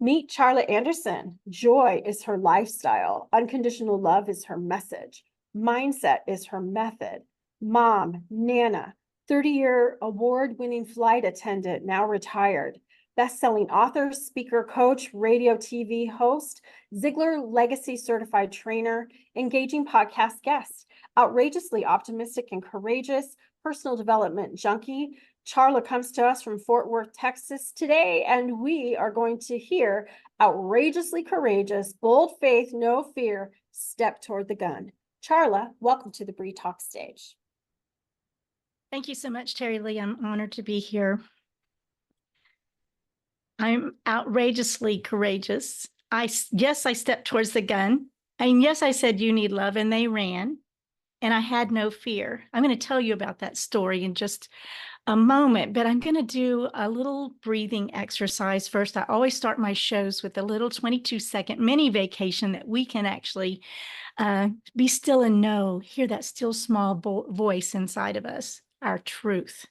Meet Charla Anderson. Joy is her lifestyle. Unconditional love is her message. Mindset is her method. Mom, Nana, 30-year award-winning flight attendant, now retired. Best-selling author, speaker, coach, radio, TV host, Ziglar Legacy Certified trainer, engaging podcast guest, outrageously optimistic and courageous, personal development junkie. Charla comes to us from Fort Worth, Texas today, and we are going to hear outrageously courageous, bold faith, no fear, step toward the gun. Charla, welcome to the Bree Talk stage. Thank you so much, Terry Lee. I'm honored to be here. I'm outrageously courageous. Yes, I stepped towards the gun. And yes, I said, you need love, and they ran. And I had no fear. I'm going to tell you about that story in just a moment, but I'm going to do a little breathing exercise first. I always start my shows with a little 22-second mini vacation that we can actually be still and know, hear that still small voice inside of us, our truth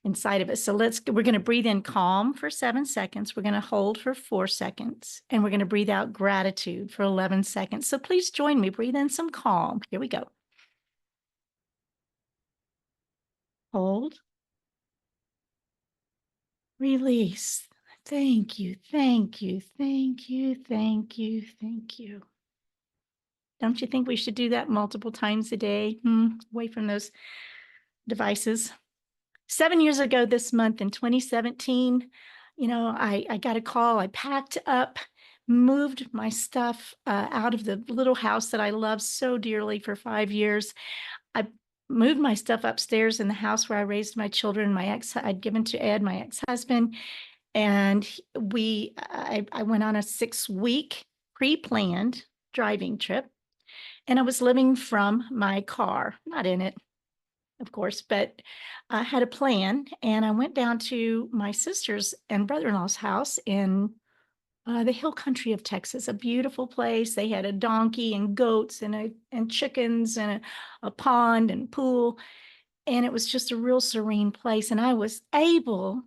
inside of us. So we're going to breathe in calm for 7 seconds. We're going to hold for 4 seconds, and we're going to breathe out gratitude for 11 seconds. So please join me. Breathe in some calm. Here we go. Hold. Release. Thank you, thank you, thank you, thank you, thank you. Don't you think we should do that multiple times a day? Away from those devices. 7 years ago this month in 2017, I got a call. I packed up, moved my stuff out of the little house that I loved so dearly for 5 years. I moved my stuff upstairs in the house where I raised my children. I'd given to Ed, my ex-husband, and I went on a 6-week pre-planned driving trip, and I was living from my car, not in it, of course, but I had a plan, and I went down to my sister's and brother-in-law's house in the hill country of Texas, a beautiful place. They had a donkey and goats and chickens and a pond and pool. And it was just a real serene place. And I was able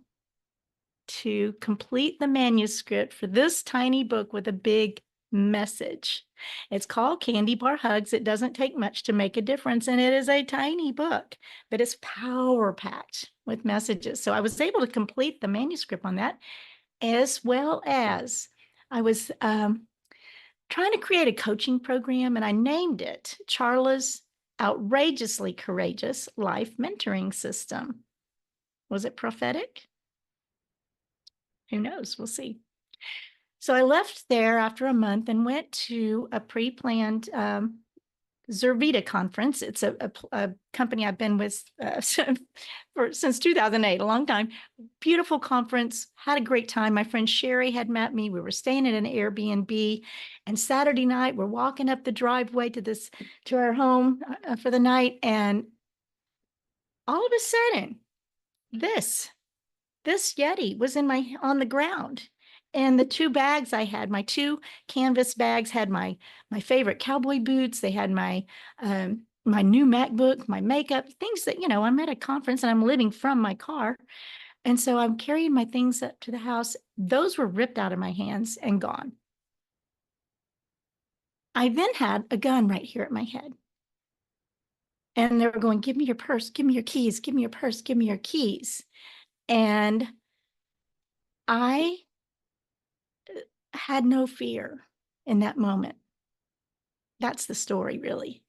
to complete the manuscript for this tiny book with a big message. It's called Candy Bar Hugs. It doesn't take much to make a difference. And it is a tiny book, but it's power-packed with messages. So I was able to complete the manuscript on that, as well as I was trying to create a coaching program, and I named it Charla's Outrageously Courageous Life Mentoring System. Was it prophetic? Who knows? We'll see. So I left there after a month and went to a pre-planned Zervita conference. It's a company I've been with since 2008, a long time. Beautiful conference, had a great time. My friend Sherry had met me. We were staying at an Airbnb, and Saturday night we're walking up the driveway to our home for the night, and all of a sudden, this Yeti was on the ground. And the 2 bags I had, my 2 canvas bags, had my favorite cowboy boots. They had my new MacBook, my makeup, things that, I'm at a conference and I'm living from my car. And so I'm carrying my things up to the house. Those were ripped out of my hands and gone. I then had a gun right here at my head. And they were going, give me your purse, give me your keys, give me your purse, give me your keys. And I had no fear in that moment. That's the story, really.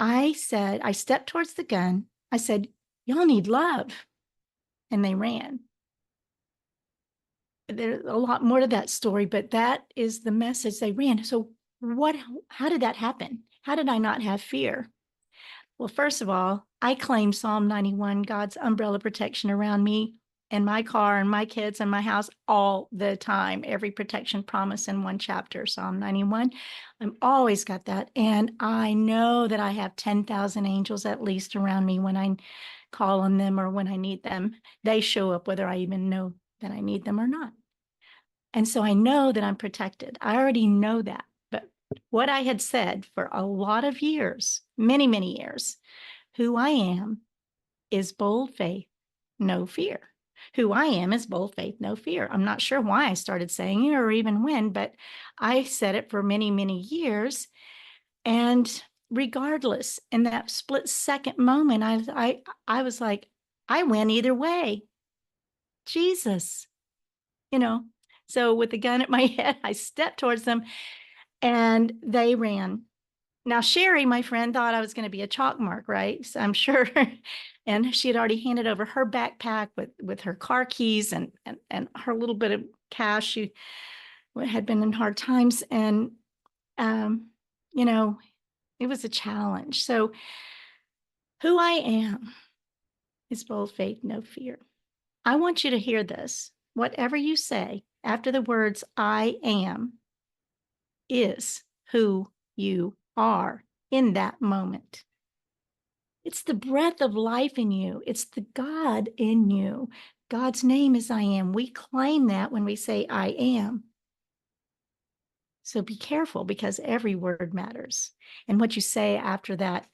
I stepped towards the gun. I said, y'all need love. And they ran. There's a lot more to that story, but that is the message. They ran. So how did that happen? How did I not have fear? Well, first of all, I claim Psalm 91, God's umbrella protection around me and my car and my kids and my house all the time. Every protection promise in one chapter, Psalm 91. I've always got that. And I know that I have 10,000 angels at least around me when I call on them or when I need them. They show up whether I even know that I need them or not. And so I know that I'm protected. I already know that. But what I had said for a lot of years, many, many years, who I am is bold faith, no fear. Who I am is bold faith, no fear. I'm not sure why I started saying it or even when, but I said it for many, many years. And regardless, in that split second moment, I was like, I win either way. Jesus, you know. So with the gun at my head, I stepped towards them and they ran. Now, Sherry, my friend, thought I was going to be a chalk mark, right? So I'm sure. And she had already handed over her backpack with her car keys and her little bit of cash. She had been in hard times. And, you know, it was a challenge. So who I am is bold faith, no fear. I want you to hear this. Whatever you say after the words I am is who you are in that moment. It's the breath of life in you. It's the God in you. God's name is I am. We claim that when we say I am. So be careful because every word matters. And what you say after that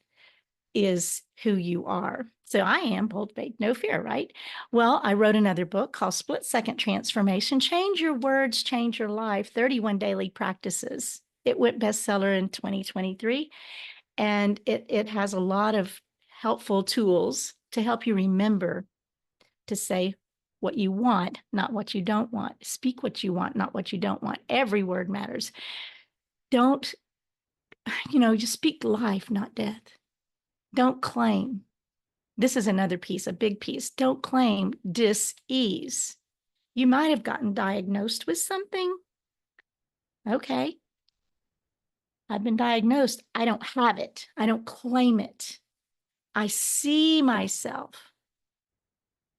is who you are. So I am bold faith, no fear, right? Well, I wrote another book called Split Second Transformation. Change your words, change your life, 31 daily practices. It went bestseller in 2023. And it has a lot of helpful tools to help you remember to say what you want, not what you don't want. Speak what you want, not what you don't want. Every word matters. Don't, just speak life, not death. Don't claim. This is another piece, a big piece. Don't claim dis-ease. You might have gotten diagnosed with something. Okay. I've been diagnosed. I don't have it. I don't claim it. I see myself.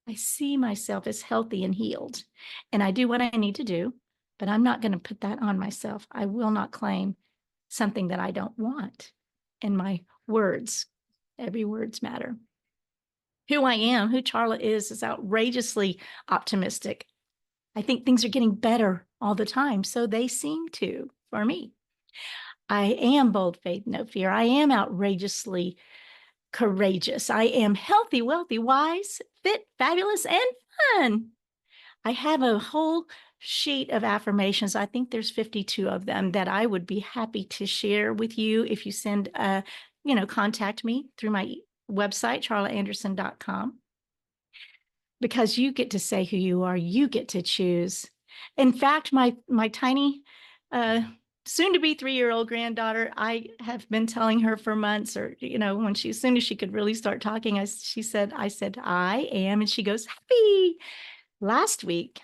I see myself as healthy and healed. And I do what I need to do, but I'm not going to put that on myself. I will not claim something that I don't want. And my words, every words matter. Who I am, who Charla is outrageously optimistic. I think things are getting better all the time. So they seem to for me. I am bold faith, no fear. I am outrageously courageous. I am healthy, wealthy, wise, fit, fabulous, and fun. I have a whole sheet of affirmations. I think there's 52 of them that I would be happy to share with you if you send, contact me through my website, charlaanderson.com. Because you get to say who you are, you get to choose. In fact, my tiny, soon to be 3-year-old granddaughter, I have been telling her for months, or when as soon as she could really start talking, I said I am, and she goes happy. Last week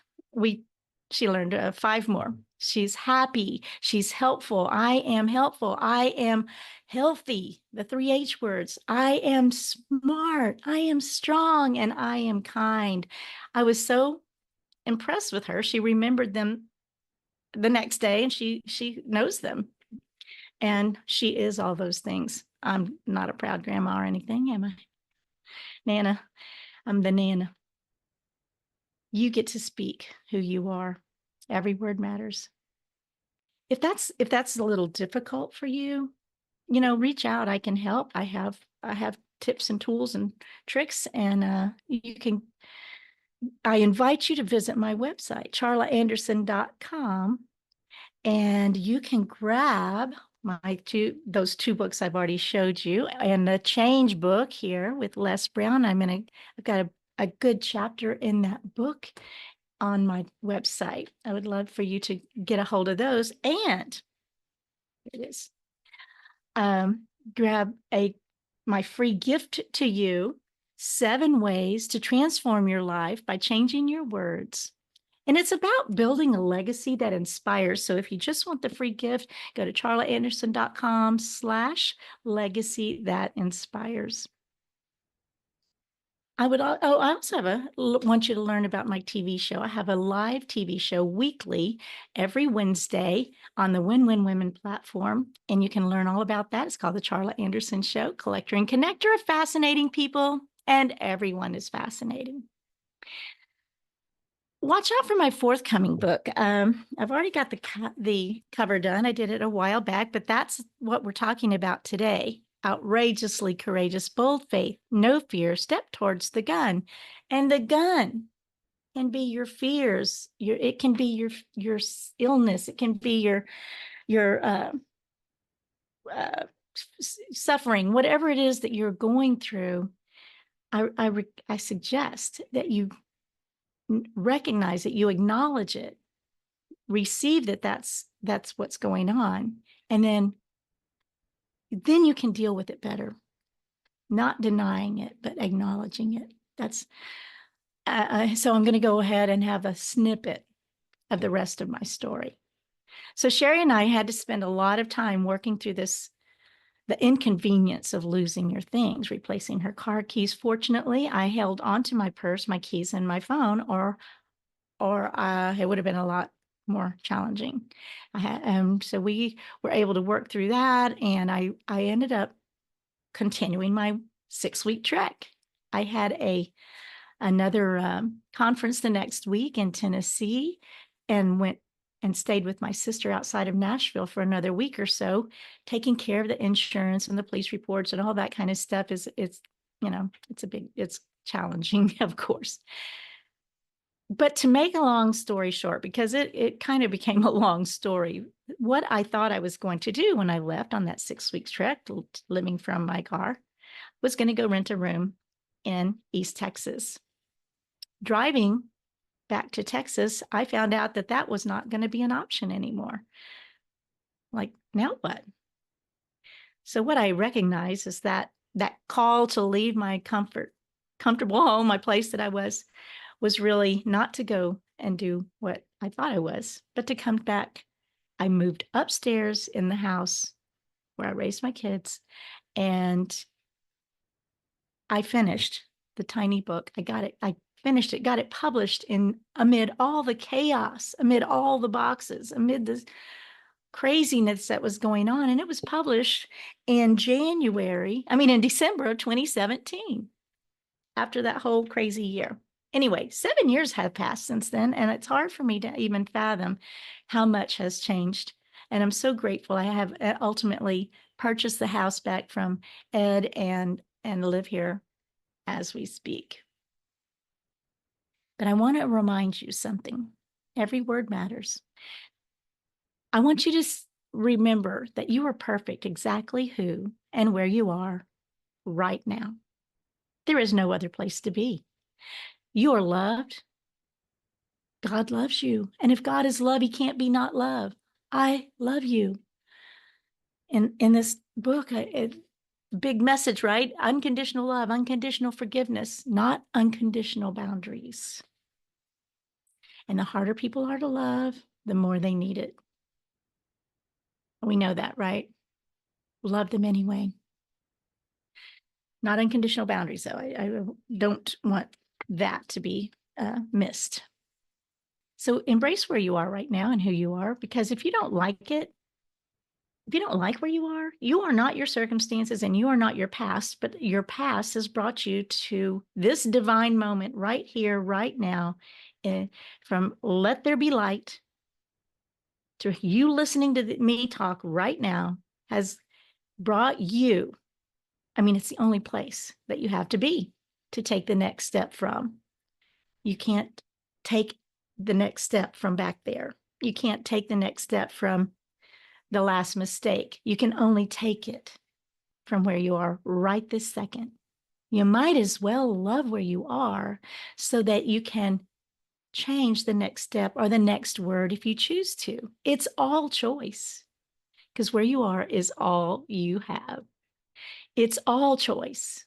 she learned 5 more. She's happy. She's helpful. I am helpful. I am healthy. The 3 H words. I am smart. I am strong, and I am kind. I was so impressed with her. She remembered them the next day, and she knows them. And she is all those things. I'm not a proud grandma or anything, am I? Nana. I'm the Nana. You get to speak who you are. Every word matters. If that's a little difficult for you, reach out. I can help. I have tips and tools and tricks, and I invite you to visit my website, charlaanderson.com, and you can grab those 2 books I've already showed you, and the Change book here with Les Brown. I've got a good chapter in that book on my website. I would love for you to get a hold of those. And it is grab my free gift to you, 7 ways to transform your life by changing your words. And it's about building a legacy that inspires. So if you just want the free gift, go to charlaanderson.com/legacy that inspires. I also want you to learn about my TV show. I have a live TV show weekly, every Wednesday on the Win Win Women platform. And you can learn all about that. It's called The Charla Anderson Show, collector and connector of fascinating people. And everyone is fascinating. Watch out for my forthcoming book. I've already got the cover done. I did it a while back, but that's what we're talking about today. Outrageously courageous, bold faith, no fear, step towards the gun. And the gun can be your fears. It can be your illness. It can be your suffering, whatever it is that you're going through. I suggest that you recognize it, you acknowledge it, receive that that's what's going on, and then you can deal with it better, not denying it, but acknowledging it. That's so I'm going to go ahead and have a snippet of the rest of my story. So Sherry and I had to spend a lot of time working through the inconvenience of losing your things, replacing her car keys. Fortunately, I held onto my purse, my keys, and my phone, or it would have been a lot more challenging. So we were able to work through that, and I ended up continuing my 6-week trek. I had another conference the next week in Tennessee, and went and stayed with my sister outside of Nashville for another week or so, taking care of the insurance and the police reports and all that kind of stuff. It's challenging, of course. But to make a long story short, because it kind of became a long story, what I thought I was going to do when I left on that 6-week trek, living from my car, was going to go rent a room in East Texas. Driving back to Texas, I found out that was not going to be an option anymore. Like, now what? So what I recognize is that call to leave my comfortable home, my place that I was really not to go and do what I thought I was, but to come back. I moved upstairs in the house where I raised my kids, and I finished the tiny book. I finished it, got it published amid all the chaos, amid all the boxes, amid the craziness that was going on. And it was published in December of 2017, after that whole crazy year. Anyway, 7 years have passed since then, and it's hard for me to even fathom how much has changed. And I'm so grateful I have ultimately purchased the house back from Ed and live here as we speak. But I want to remind you something. Every word matters. I want you to remember that you are perfect exactly who and where you are right now. There is no other place to be. You are loved. God loves you. And if God is love, he can't be not love. I love you. In this book, big message, right? Unconditional love, unconditional forgiveness, not unconditional boundaries. And the harder people are to love, the more they need it. We know that, right? Love them anyway. Not unconditional boundaries, though. I don't want that to be missed. So embrace where you are right now and who you are, because if you don't like it, if you don't like where you are not your circumstances and you are not your past, but your past has brought you to this divine moment right here, right now, from let there be light to you listening to me talk right now has brought you. It's the only place that you have to be to take the next step from. You can't take the next step from back there. You can't take the next step from the last mistake. You can only take it from where you are right this second. You might as well love where you are so that you can change the next step or the next word if you choose to. It's all choice, because where you are is all you have. It's all choice.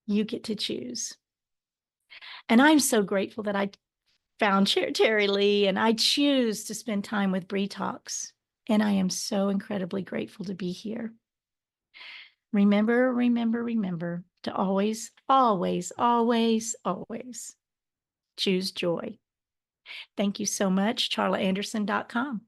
You get to choose. And I'm so grateful that I found Terry Lee, and I choose to spend time with Bree Talks. And I am so incredibly grateful to be here. Remember, remember, remember to always, always, always, always choose joy. Thank you so much. CharlaAnderson.com.